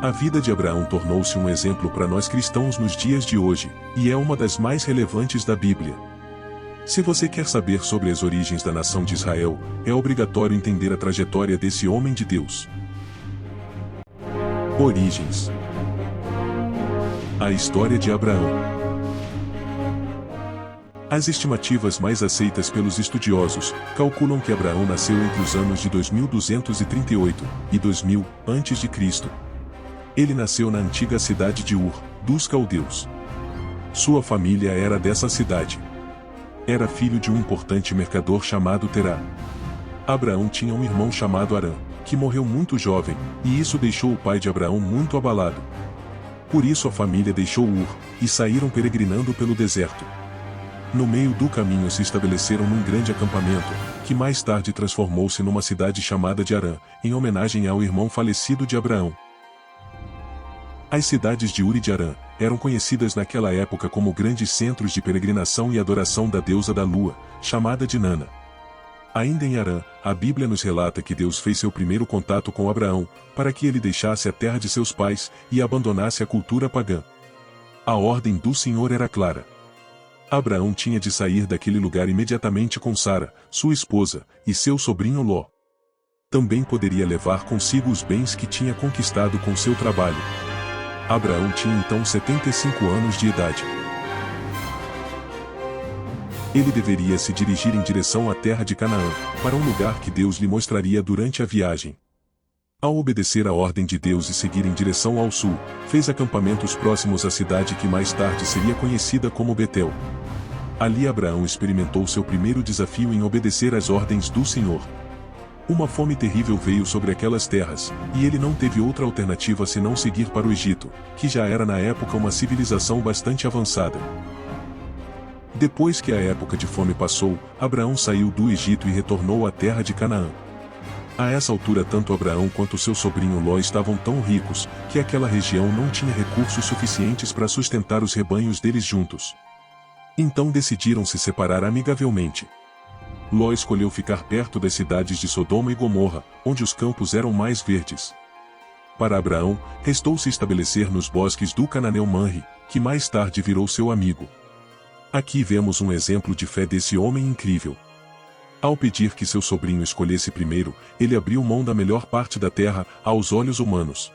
A vida de Abraão tornou-se um exemplo para nós cristãos nos dias de hoje, e é uma das mais relevantes da Bíblia. Se você quer saber sobre as origens da nação de Israel, é obrigatório entender a trajetória desse homem de Deus. Origens. A história de Abraão. As estimativas mais aceitas pelos estudiosos calculam que Abraão nasceu entre os anos de 2238 e 2000 a.C. Ele nasceu na antiga cidade de Ur, dos caldeus. Sua família era dessa cidade. Era filho de um importante mercador chamado Terá. Abraão tinha um irmão chamado Arã, que morreu muito jovem, e isso deixou o pai de Abraão muito abalado. Por isso a família deixou Ur, e saíram peregrinando pelo deserto. No meio do caminho se estabeleceram num grande acampamento, que mais tarde transformou-se numa cidade chamada de Harã, em homenagem ao irmão falecido de Abraão. As cidades de Ur e de Harã eram conhecidas naquela época como grandes centros de peregrinação e adoração da deusa da lua, chamada Dinana. Ainda em Harã, a Bíblia nos relata que Deus fez seu primeiro contato com Abraão, para que ele deixasse a terra de seus pais e abandonasse a cultura pagã. A ordem do Senhor era clara. Abraão tinha de sair daquele lugar imediatamente com Sara, sua esposa, e seu sobrinho Ló. Também poderia levar consigo os bens que tinha conquistado com seu trabalho. Abraão tinha então 75 anos de idade. Ele deveria se dirigir em direção à terra de Canaã, para um lugar que Deus lhe mostraria durante a viagem. Ao obedecer a ordem de Deus e seguir em direção ao sul, fez acampamentos próximos à cidade que mais tarde seria conhecida como Betel. Ali Abraão experimentou seu primeiro desafio em obedecer às ordens do Senhor. Uma fome terrível veio sobre aquelas terras, e ele não teve outra alternativa senão seguir para o Egito, que já era na época uma civilização bastante avançada. Depois que a época de fome passou, Abraão saiu do Egito e retornou à terra de Canaã. A essa altura tanto Abraão quanto seu sobrinho Ló estavam tão ricos, que aquela região não tinha recursos suficientes para sustentar os rebanhos deles juntos. Então decidiram se separar amigavelmente. Ló escolheu ficar perto das cidades de Sodoma e Gomorra, onde os campos eram mais verdes. Para Abraão, restou se estabelecer nos bosques do cananeu Manre, que mais tarde virou seu amigo. Aqui vemos um exemplo de fé desse homem incrível. Ao pedir que seu sobrinho escolhesse primeiro, ele abriu mão da melhor parte da terra, aos olhos humanos.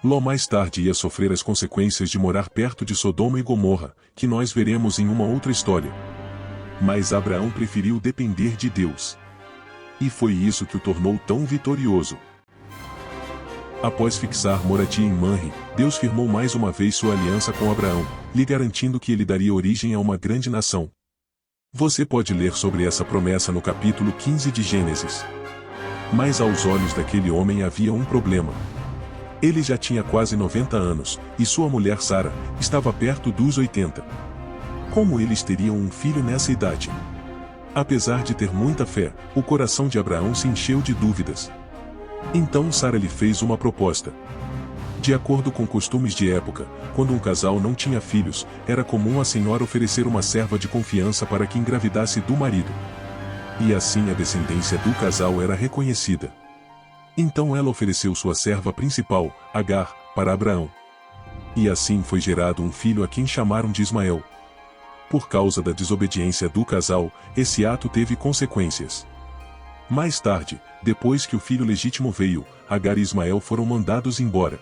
Ló mais tarde ia sofrer as consequências de morar perto de Sodoma e Gomorra, que nós veremos em uma outra história. Mas Abraão preferiu depender de Deus. E foi isso que o tornou tão vitorioso. Após fixar moradia em Manre, Deus firmou mais uma vez sua aliança com Abraão, lhe garantindo que ele daria origem a uma grande nação. Você pode ler sobre essa promessa no capítulo 15 de Gênesis. Mas aos olhos daquele homem havia um problema. Ele já tinha quase 90 anos, e sua mulher Sara estava perto dos 80. Como eles teriam um filho nessa idade? Apesar de ter muita fé, o coração de Abraão se encheu de dúvidas. Então Sara lhe fez uma proposta. De acordo com costumes de época, quando um casal não tinha filhos, era comum a senhora oferecer uma serva de confiança para que engravidasse do marido. E assim a descendência do casal era reconhecida. Então ela ofereceu sua serva principal, Agar, para Abraão. E assim foi gerado um filho a quem chamaram de Ismael. Por causa da desobediência do casal, esse ato teve consequências. Mais tarde, depois que o filho legítimo veio, Agar e Ismael foram mandados embora.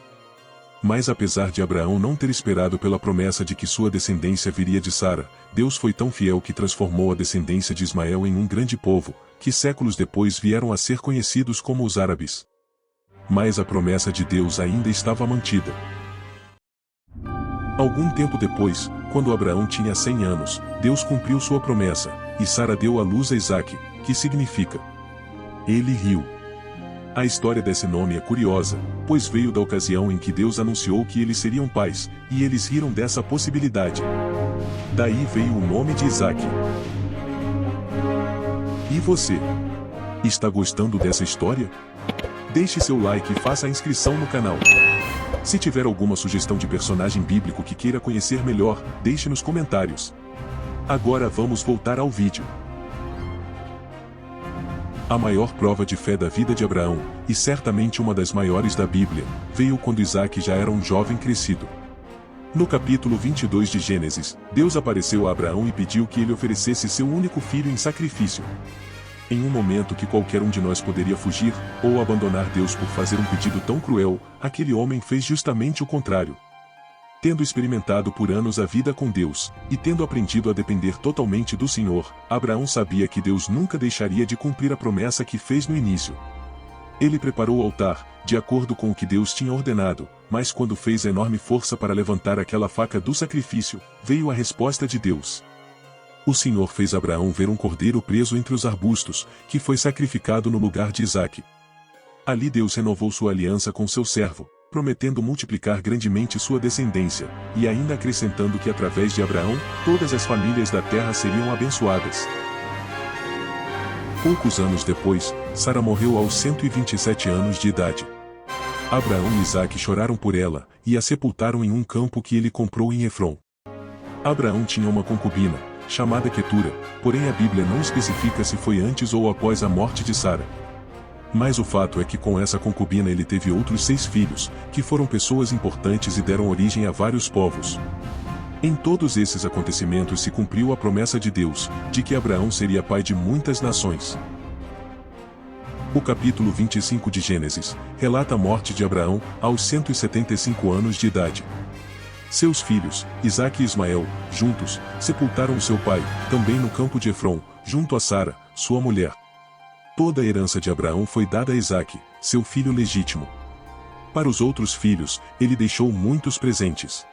Mas apesar de Abraão não ter esperado pela promessa de que sua descendência viria de Sara, Deus foi tão fiel que transformou a descendência de Ismael em um grande povo, que séculos depois vieram a ser conhecidos como os árabes. Mas a promessa de Deus ainda estava mantida. Algum tempo depois, quando Abraão tinha 100 anos, Deus cumpriu sua promessa, e Sara deu à luz a Isaque, que significa Ele riu. A história desse nome é curiosa, pois veio da ocasião em que Deus anunciou que eles seriam pais, e eles riram dessa possibilidade. Daí veio o nome de Isaque. E você? Está gostando dessa história? Deixe seu like e faça a inscrição no canal. Se tiver alguma sugestão de personagem bíblico que queira conhecer melhor, deixe nos comentários. Agora vamos voltar ao vídeo. A maior prova de fé da vida de Abraão, e certamente uma das maiores da Bíblia, veio quando Isaque já era um jovem crescido. No capítulo 22 de Gênesis, Deus apareceu a Abraão e pediu que ele oferecesse seu único filho em sacrifício. Em um momento que qualquer um de nós poderia fugir, ou abandonar Deus por fazer um pedido tão cruel, aquele homem fez justamente o contrário. Tendo experimentado por anos a vida com Deus, e tendo aprendido a depender totalmente do Senhor, Abraão sabia que Deus nunca deixaria de cumprir a promessa que fez no início. Ele preparou o altar, de acordo com o que Deus tinha ordenado, mas quando fez enorme força para levantar aquela faca do sacrifício, veio a resposta de Deus. O Senhor fez Abraão ver um cordeiro preso entre os arbustos, que foi sacrificado no lugar de Isaque. Ali Deus renovou sua aliança com seu servo, prometendo multiplicar grandemente sua descendência, e ainda acrescentando que através de Abraão, todas as famílias da terra seriam abençoadas. Poucos anos depois, Sara morreu aos 127 anos de idade. Abraão e Isaque choraram por ela, e a sepultaram em um campo que ele comprou em Efron. Abraão tinha uma concubina, chamada Quetura, porém a Bíblia não especifica se foi antes ou após a morte de Sara. Mas o fato é que com essa concubina ele teve outros 6 filhos, que foram pessoas importantes e deram origem a vários povos. Em todos esses acontecimentos se cumpriu a promessa de Deus, de que Abraão seria pai de muitas nações. O capítulo 25 de Gênesis relata a morte de Abraão aos 175 anos de idade. Seus filhos, Isaque e Ismael, juntos, sepultaram o seu pai, também no campo de Efron, junto a Sara, sua mulher. Toda a herança de Abraão foi dada a Isaque, seu filho legítimo. Para os outros filhos, ele deixou muitos presentes.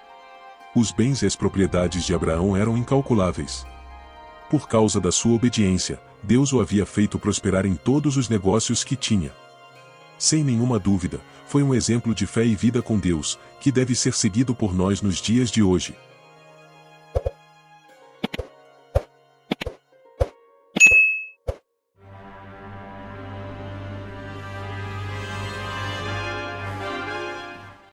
Os bens e as propriedades de Abraão eram incalculáveis. Por causa da sua obediência, Deus o havia feito prosperar em todos os negócios que tinha. Sem nenhuma dúvida, foi um exemplo de fé e vida com Deus, que deve ser seguido por nós nos dias de hoje.